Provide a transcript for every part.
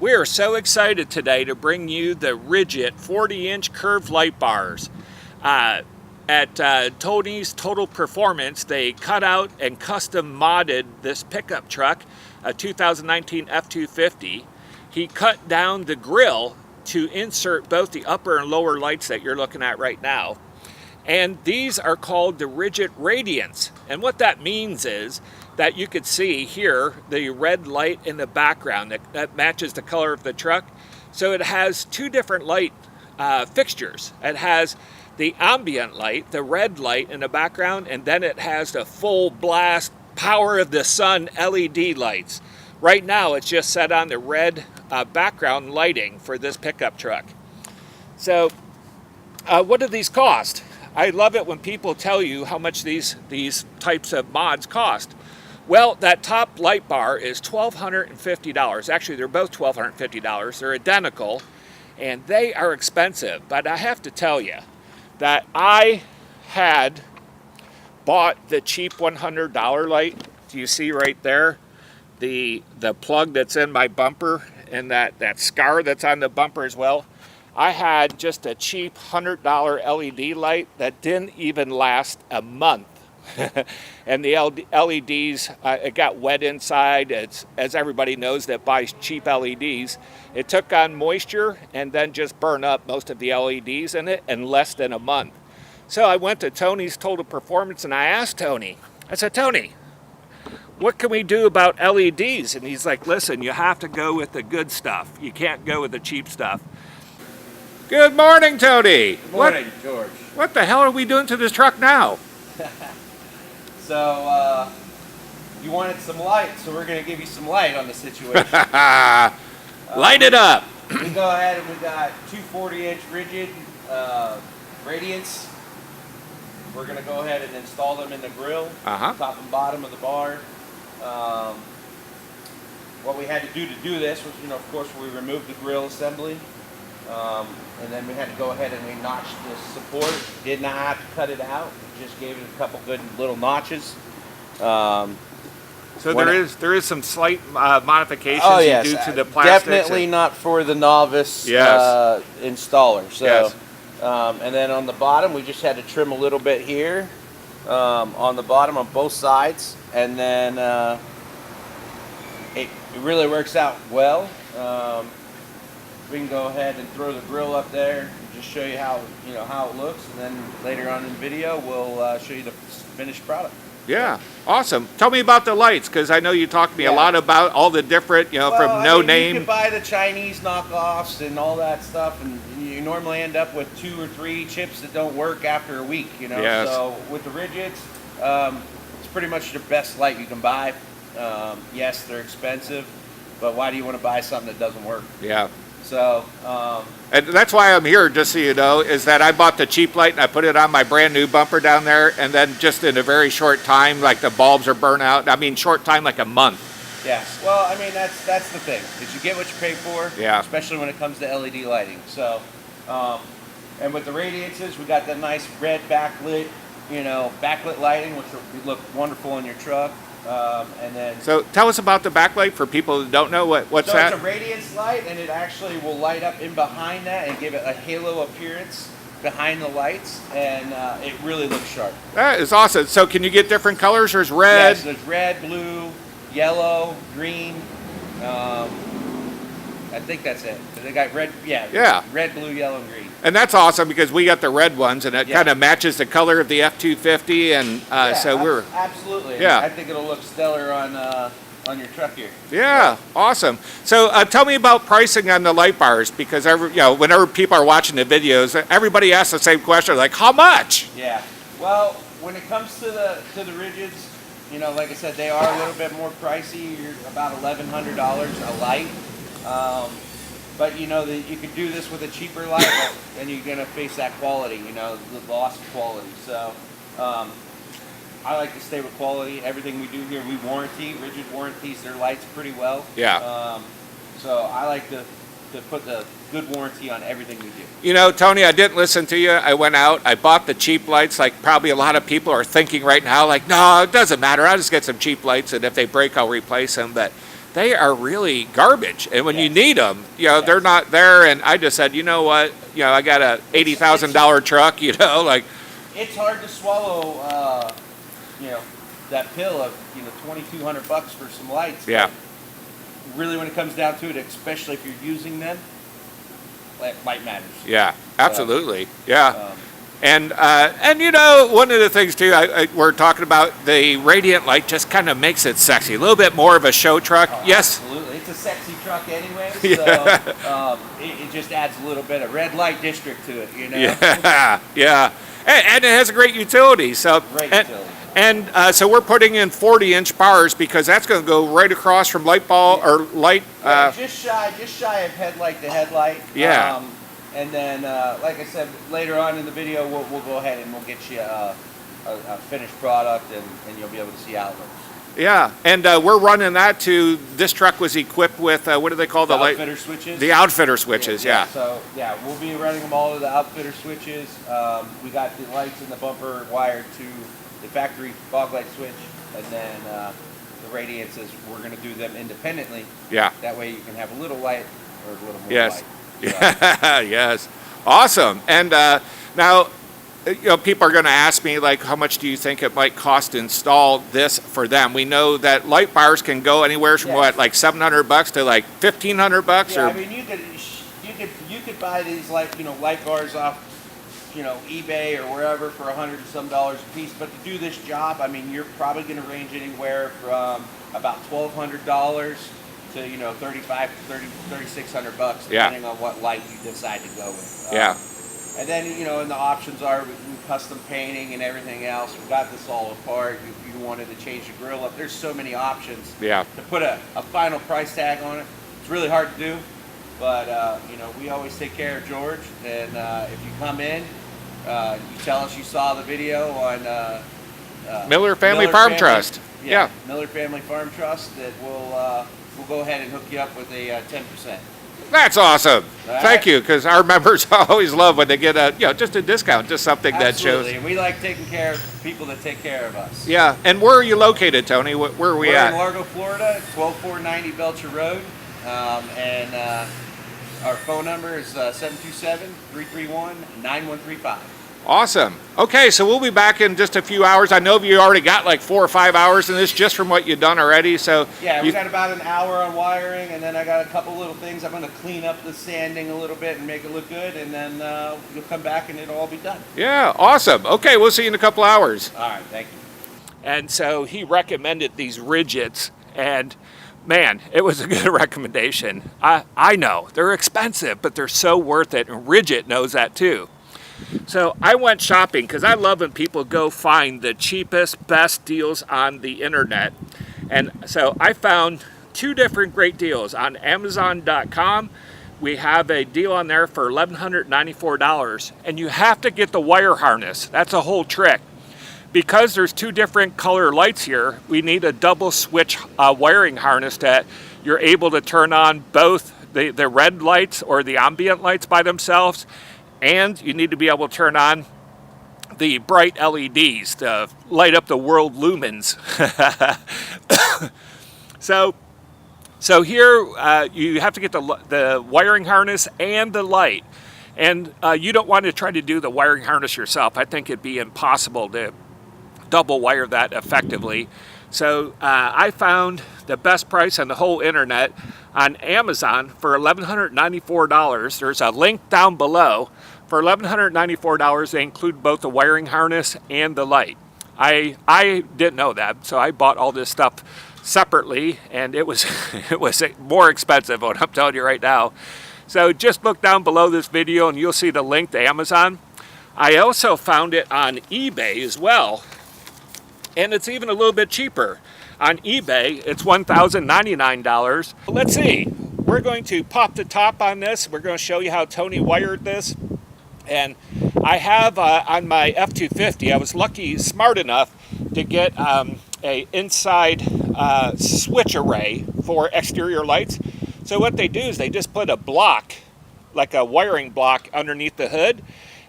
We are so excited today to bring you the Rigid 40-inch curved light bars. At Tony's Total Performance, they cut out and custom modded this pickup truck, a 2019 F250. He cut down the grill to insert both the upper and lower lights that you're looking at right now. And these are called the Rigid Radiance. And what that means is that you could see here the red light in the background that matches the color of the truck. So it has two different light fixtures. It has the ambient light, the red light in the background, and then it has the full blast power of the sun LED lights. Right now it's just set on the red background lighting for this pickup truck. So what do these cost? I love it when people tell you how much these types of mods cost. Well, that top light bar is $1,250. Actually, they're both $1,250. They're identical, and they are expensive. But I have to tell you that I had bought the cheap $100 light. Do you see right there? The plug that's in my bumper and that scar that's on the bumper as well. I had just a cheap $100 LED light that didn't even last a month. And the LEDs, it got wet inside. As everybody knows that buys cheap LEDs, it took on moisture and then just burned up most of the LEDs in it in less than a month. So I went to Tony's Total Performance and I asked Tony, I said, Tony, what can we do about LEDs? And he's like, listen, you have to go with the good stuff. You can't go with the cheap stuff. Good morning, Tony. Good morning, George. What the hell are we doing to this truck now? So, you wanted some light, so we're going to give you some light on the situation. Light it up. We go ahead and we got two 40-inch rigid radiance. We're going to go ahead and install them in the grill, top and bottom of the bar. What we had to do this was, of course, we removed the grill assembly. And then we had to go ahead and we notched the support. Did not have to cut it out. Just gave it a couple good little notches. So there is some slight modifications you do to the plastic. Definitely not for the novice installer. So, yes. And then on the bottom, we just had to trim a little bit here on the bottom on both sides, and then it really works out well. We can go ahead and throw the grill up there and just show you how it looks, and then later on in the video we'll show you the finished product. Yeah, awesome. Tell me about the lights, because I know you talked to me a lot about all the different, from no name. You can buy the Chinese knockoffs and all that stuff, and you normally end up with 2 or 3 chips that don't work after a week. Yes. So with the Rigids, it's pretty much the best light you can buy. Yes, they're expensive, but why do you want to buy something that doesn't work? Yeah. So, and that's why I'm here, just so you know, is that I bought the cheap light and I put it on my brand new bumper down there, and then just in a very short time, like the bulbs are burnt out. I mean, short time, like a month. Yeah. Well, I mean, that's the thing, is you get what you pay for. Yeah. Especially when it comes to LED lighting. So, and with the radiances, we got the nice red backlit, backlit lighting, which will look wonderful on your truck. And then, so tell us about the backlight for people who don't know what's that. So it's a radiance light, and it actually will light up in behind that and give it a halo appearance behind the lights, and it really looks sharp. That is awesome. So can you get different colors? There's red. Yes, there's red, blue, yellow, green. I think that's it. They got red, red, blue, yellow, and green. And that's awesome, because we got the red ones, and it kind of matches the color of the F250, and so we're absolutely. Yeah, I think it'll look stellar on your truck here. Yeah, awesome. So tell me about pricing on the light bars, because whenever people are watching the videos, everybody asks the same question, like, how much? Yeah. Well, when it comes to the Rigids, like I said, they are a little bit more pricey. You're about $1,100 a light. But you could do this with a cheaper light, and you're gonna face that quality, the loss of quality. So I like to stay with quality. Everything we do here, we warranty. Rigid warranties their lights pretty well. Yeah. So I like to put the good warranty on everything we do. Tony, I didn't listen to you. I went out, I bought the cheap lights, like probably a lot of people are thinking right now, like, no, it doesn't matter. I'll just get some cheap lights, and if they break, I'll replace them. But they are really garbage. And when you Yes. need them, Yes. they're not there. And I just said, you know what, I got a $80,000 truck, like. It's hard to swallow, that pill of, $2,200 for some lights. Yeah. But really, when it comes down to it, especially if you're using them, light matters. Yeah, absolutely. Yeah. Um, And one of the things too, we're talking about the radiant light just kind of makes it sexy, a little bit more of a show truck. Yes. Absolutely. It's a sexy truck anyway, Yeah. so it just adds a little bit of red light district to it, Yeah, yeah. And it has a great utility. So Great utility. And so we're putting in 40-inch bars because that's going to go right across from light ball or light. Just shy of headlight to headlight. Yeah. And then, like I said, later on in the video, we'll go ahead and we'll get you a finished product, and you'll be able to see outlets. Yeah, and we're running that to. This truck was equipped with what do they call the light? Outfitter switches. The outfitter switches. Yeah. So we'll be running them all to the outfitter switches. We got the lights in the bumper wired to the factory fog light switch, and then the radiances, we're going to do them independently. Yeah. That way you can have a little light or a little more Yes. light. Yeah. Yes. Awesome. And now, people are going to ask me, like, how much do you think it might cost to install this for them? We know that light bars can go anywhere from Yes. like $700 to like $1,500 Yeah, or. I mean, you could buy these light bars off, eBay or wherever for $100 and some a piece. But to do this job, I mean, you're probably going to range anywhere from about $1,200 to $3,600, depending on what light you decide to go with. Yeah. And then and the options are custom painting and everything else. We got this all apart. If you wanted to change the grill up, there's so many options. Yeah. To put a final price tag on it, it's really hard to do. But we always take care of George. And if you come in, you tell us you saw the video on Miller Family Farm Trust. Yeah. Miller Family Farm Trust. That we'll go ahead and hook you up with a 10%. That's awesome. All Thank right. you, because our members always love when they get just a discount, just something that shows. Absolutely. And we like taking care of people that take care of us. Yeah. And where are you located, Tony? Where are we We're at? in Largo, Florida, 12490 Belcher Road. And our phone number is 727-331-9135. Awesome. Okay, so we'll be back in just a few hours. I know you already got like 4 or 5 hours in this just from what you've done already. So yeah, we got about an hour on wiring, and then I got a couple little things. I'm going to clean up the sanding a little bit and make it look good, and then you'll come back and it'll all be done. Yeah, awesome. Okay, we'll see you in a couple hours. All right, thank you. And so he recommended these rigids, and man, it was a good recommendation. I know they're expensive, but they're so worth it, and Rigid knows that too. So I went shopping because I love when people go find the cheapest, best deals on the internet. And so I found 2 different great deals on Amazon.com. We have a deal on there for $1,194, and you have to get the wire harness. That's a whole trick. Because there's 2 different color lights here, we need a double switch wiring harness that you're able to turn on both the red lights or the ambient lights by themselves, and you need to be able to turn on the bright LEDs to light up the world lumens. So here you have to get the wiring harness and the light. And you don't want to try to do the wiring harness yourself. I think it'd be impossible to double wire that effectively. So I found the best price on the whole internet on Amazon for $1,194. There's a link down below. For $1,194, they include both the wiring harness and the light. I didn't know that, so I bought all this stuff separately, and it was it was more expensive, what I'm telling you right now. So just look down below this video, and you'll see the link to Amazon. I also found it on eBay as well, and it's even a little bit cheaper. On eBay, it's $1,099. Let's see. We're going to pop the top on this. We're going to show you how Tony wired this. And I have on my F250, I was smart enough to get a inside switch array for exterior lights. So what they do is they just put a block, like a wiring block, underneath the hood,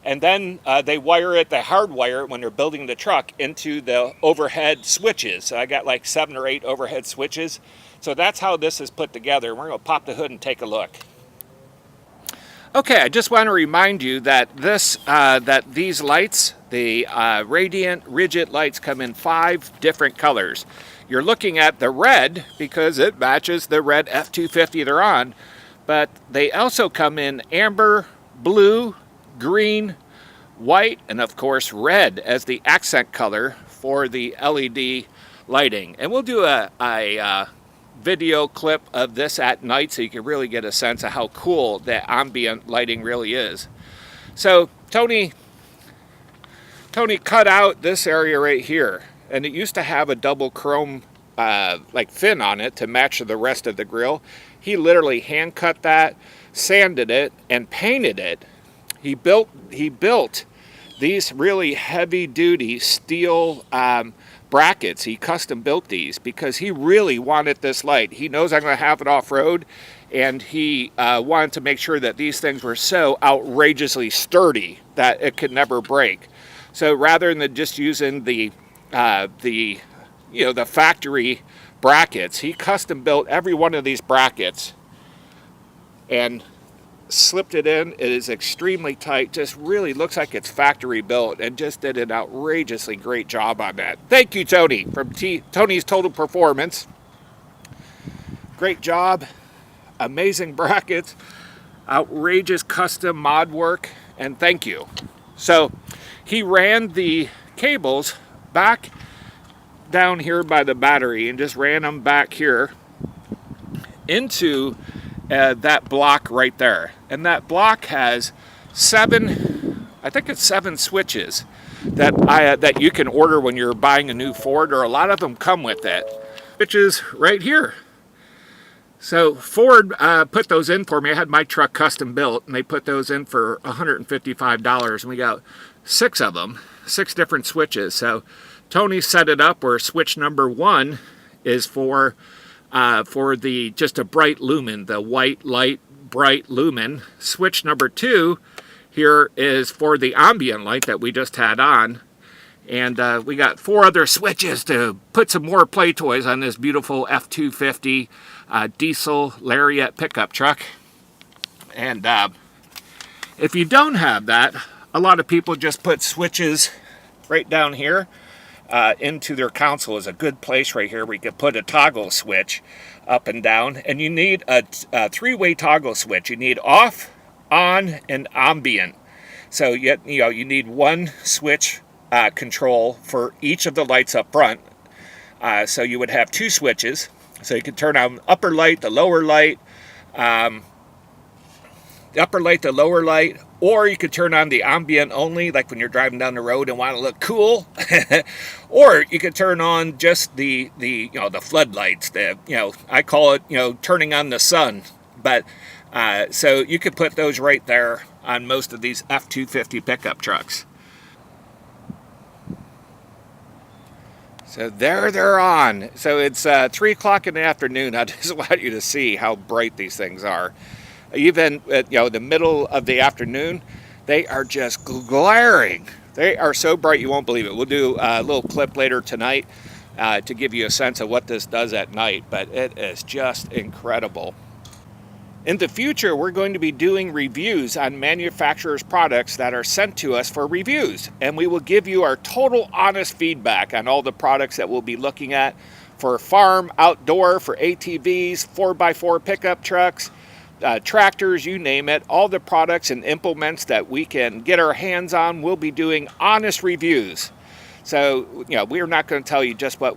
and then they hardwire it when they're building the truck into the overhead switches. So I got like 7 or 8 overhead switches. So that's how this is put together. We're going to pop the hood and take a look. Okay, I just want to remind you that these lights, the Radiant Rigid lights, come in 5 different colors. You're looking at the red because it matches the red F250 they're on, but they also come in amber, blue, green, white, and of course red as the accent color for the LED lighting. And we'll do a video clip of this at night so you can really get a sense of how cool the ambient lighting really is. So Tony cut out this area right here, and it used to have a double chrome like fin on it to match the rest of the grill. He literally hand cut that, sanded it, and painted it. He built these really heavy duty steel brackets. He custom built these because he really wanted this light. He knows I'm going to have it off-road, and he wanted to make sure that these things were so outrageously sturdy that it could never break. So rather than just using the factory brackets, he custom built every one of these brackets and slipped it in. It is extremely tight, just really looks like it's factory built, and just did an outrageously great job on that. Thank you, Tony, from Tony's Total Performance. Great job, amazing brackets, outrageous custom mod work, and thank you. So he ran the cables back down here by the battery and just ran them back here into that block right there. And that block has 7 switches that you can order when you're buying a new Ford, or a lot of them come with it. Switches right here. So Ford put those in for me. I had my truck custom built, and they put those in for $155, and we got 6 of them, 6 different switches. So Tony set it up where switch number 1 is for just a bright lumen, the white light bright lumen. Switch number 2 here is for the ambient light that we just had on. And we got 4 other switches to put some more play toys on this beautiful F250 diesel Lariat pickup truck. And if you don't have that, a lot of people just put switches right down here. Into their console is a good place right here where you can put a toggle switch up and down. And you need a 3-way toggle switch. You need off, on, and ambient. So you need 1 switch control for each of the lights up front. So you would have 2 switches. So you can turn on upper light, the lower light, or you could turn on the ambient only, like when you're driving down the road and want to look cool. Or you could turn on just the floodlights. I call it turning on the sun. But so you could put those right there on most of these F250 pickup trucks. So there they're on. So it's 3 o'clock in the afternoon. I just want you to see how bright these things are. Even at the middle of the afternoon, they are just glaring. They are so bright you won't believe it. We'll do a little clip later tonight to give you a sense of what this does at night, but it is just incredible. In the future, we're going to be doing reviews on manufacturers' products that are sent to us for reviews, and we will give you our total honest feedback on all the products that we'll be looking at for farm, outdoor, for ATVs, 4x4 pickup trucks, tractors, you name it. All the products and implements that we can get our hands on, we'll be doing honest reviews. So, we're not going to tell you just what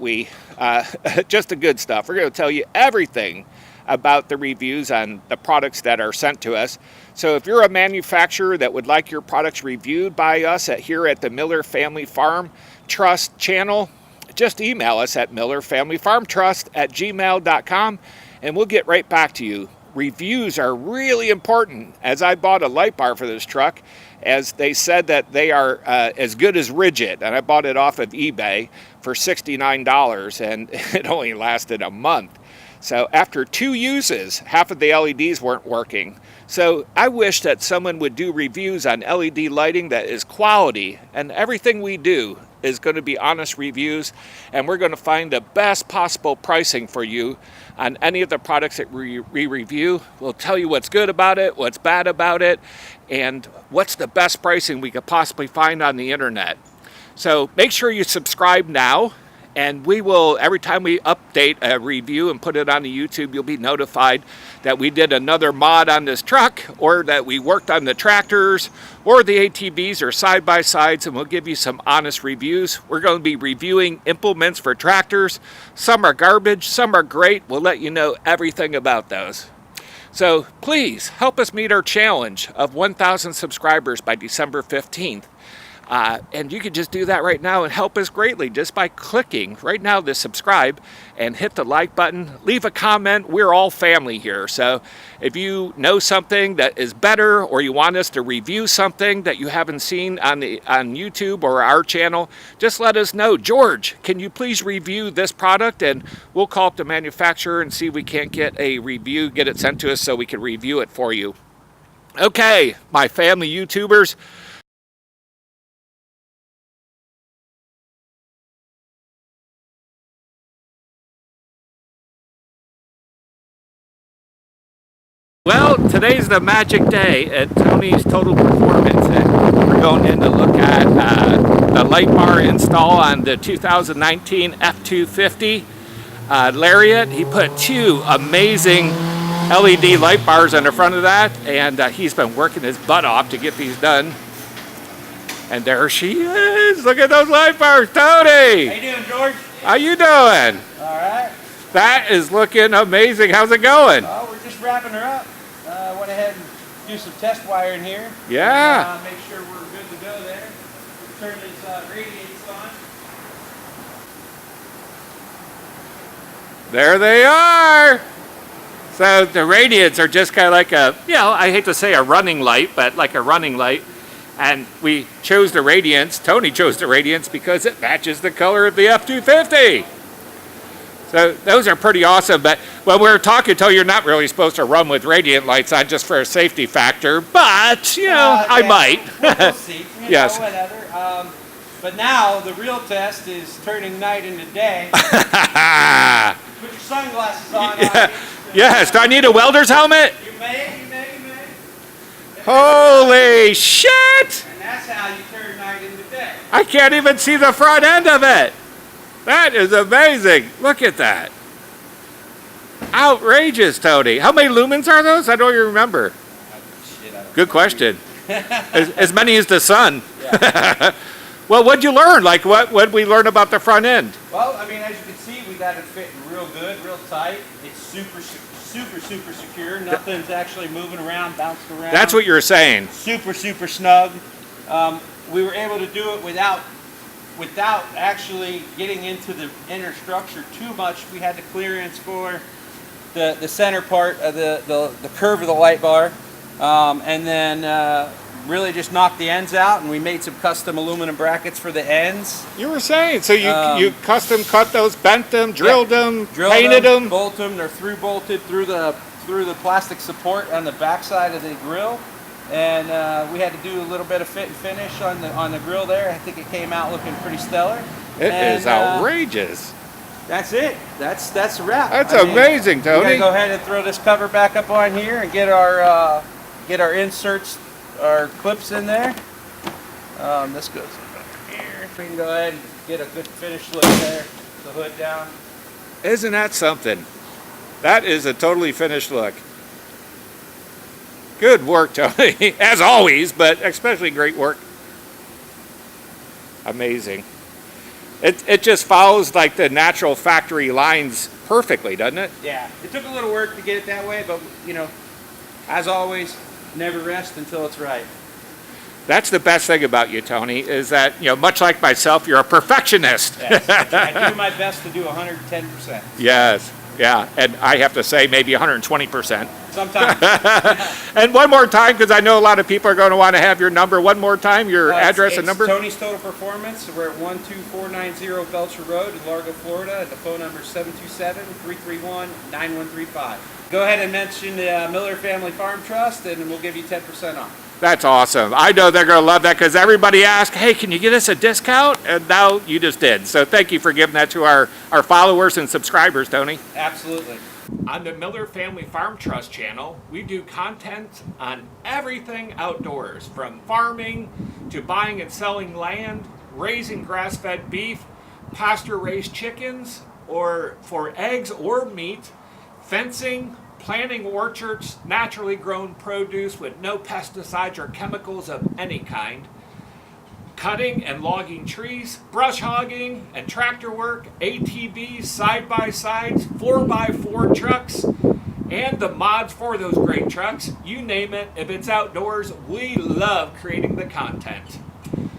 just the good stuff. We're going to tell you everything about the reviews on the products that are sent to us. So if you're a manufacturer that would like your products reviewed by us here at the Miller Family Farm Trust channel, just email us at millerfamilyfarmtrust@gmail.com, and we'll get right back to you. Reviews are really important, as I bought a light bar for this truck, as they said that they are as good as Rigid, and I bought it off of eBay for $69, and it only lasted a month. So after 2 uses, half of the LEDs weren't working. So I wish that someone would do reviews on LED lighting that is quality, and everything we do is going to be honest reviews, and we're going to find the best possible pricing for you on any of the products that we review. We'll tell you what's good about it, what's bad about it, and what's the best pricing we could possibly find on the internet. So make sure you subscribe now, and we will, every time we update a review and put it on the YouTube, you'll be notified that we did another mod on this truck, or that we worked on the tractors or the ATVs or side-by-sides, and we'll give you some honest reviews. We're going to be reviewing implements for tractors. Some are garbage, some are great. We'll let you know everything about those. So please help us meet our challenge of 1,000 subscribers by December 15th. And you can just do that right now and help us greatly just by clicking right now to subscribe and hit the like button. Leave a comment. We're all family here. So if you know something that is better, or you want us to review something that you haven't seen on YouTube or our channel, just let us know. George, can you please review this product? And we'll call up the manufacturer and see if we can't get a review, get it sent to us so we can review it for you. Okay, my family YouTubers. Well, today's the magic day at Tony's Total Performance, and we're going in to look at the light bar install on the 2019 F250 Lariat. He put 2 amazing LED light bars on the front of that, and he's been working his butt off to get these done. And there she is! Look at those light bars, Tony! How you doing, George? How you doing? All right. That is looking amazing. How's it going? Well, we're just wrapping her up. Went ahead and do some test wiring here. Yeah. And, make sure we're good to go there. Turn these radiators on. There they are. So the radiants are just kind of like a, I hate to say a running light, but like a running light. And we chose the radiance, Tony chose the radiance because it matches the color of the F250. So those are pretty awesome, but when we were talking, Tony, you're not really supposed to run with radiant lights on just for a safety factor, but, I might. We'll see. Yes. Whatever. But now the real test is turning night into day. Put your sunglasses on. Yes, do I need a welder's helmet? You may. Holy shit! And that's how you turn night into day. I can't even see the front end of it. That is amazing. Look at that. Outrageous, Tony. How many lumens are those? I don't even remember. Good question. As many as the sun. Yeah. Well, what'd you learn? Like, what did we learn about the front end? Well, I mean, as you can see, we got it fitting real good, real tight. It's super secure. Nothing's actually moving around, bouncing around. That's what you're saying. Super snug. We were able to do it without actually getting into the inner structure too much. We had the clearance for the center part of the curve of the light bar, and then really just knocked the ends out, and we made some custom aluminum brackets for the ends. You were saying, so you custom cut those, bent them, drilled them, painted them? Bolted them. They're through bolted through the plastic support on the back side of the grill. And we had to do a little bit of fit and finish on the grill there. I think it came out looking pretty stellar. It is outrageous. That's it. That's a wrap. That's amazing, Tony. We're gonna go ahead and throw this cover back up on here and get our inserts, our clips in there. This goes up here. We can go ahead and get a good finished look there. The hood down. Isn't that something? That is a totally finished look. Good work, Tony, as always, but especially great work. Amazing. It just follows like the natural factory lines perfectly, doesn't it? Yeah, it took a little work to get it that way, but as always, never rest until it's right. That's the best thing about you, Tony, is that, much like myself, you're a perfectionist. Yes, I do my best to do 110%. Yes, yeah, and I have to say maybe 120%. Sometimes. And one more time, because I know a lot of people are going to want to have your number. One more time, your address and number. Tony's Total Performance. We're at 12490 Belcher Road in Largo, Florida. The phone number is 727-331-9135. Go ahead and mention the Miller Family Farm Trust, and we'll give you 10% off. That's awesome. I know they're going to love that because everybody asked, hey, can you get us a discount? And now you just did. So thank you for giving that to our followers and subscribers, Tony. Absolutely. On the Miller Family Farm Trust channel, we do content on everything outdoors, from farming to buying and selling land, raising grass-fed beef, pasture-raised chickens, or for eggs or meat, fencing, planting orchards, naturally grown produce with no pesticides or chemicals of any kind, cutting and logging trees, brush hogging and tractor work, ATVs, side-by-sides, 4x4 trucks, and the mods for those great trucks. You name it, if it's outdoors, we love creating the content.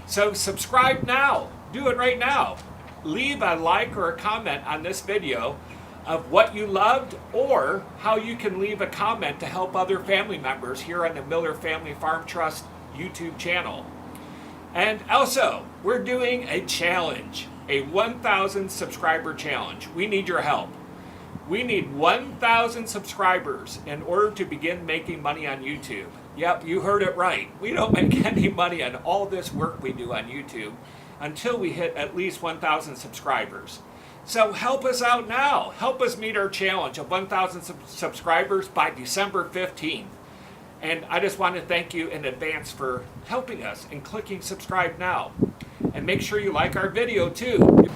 So subscribe now. Do it right now. Leave a like or a comment on this video of what you loved, or how you can leave a comment to help other family members here on the Miller Family Farm Trust YouTube channel. And also, we're doing a challenge, a 1,000 subscriber challenge. We need your help. We need 1,000 subscribers in order to begin making money on YouTube. Yep, you heard it right. We don't make any money on all this work we do on YouTube until we hit at least 1,000 subscribers. So help us out now. Help us meet our challenge of 1,000 subscribers by December 15th. And I just want to thank you in advance for helping us and clicking subscribe now. And make sure you like our video too.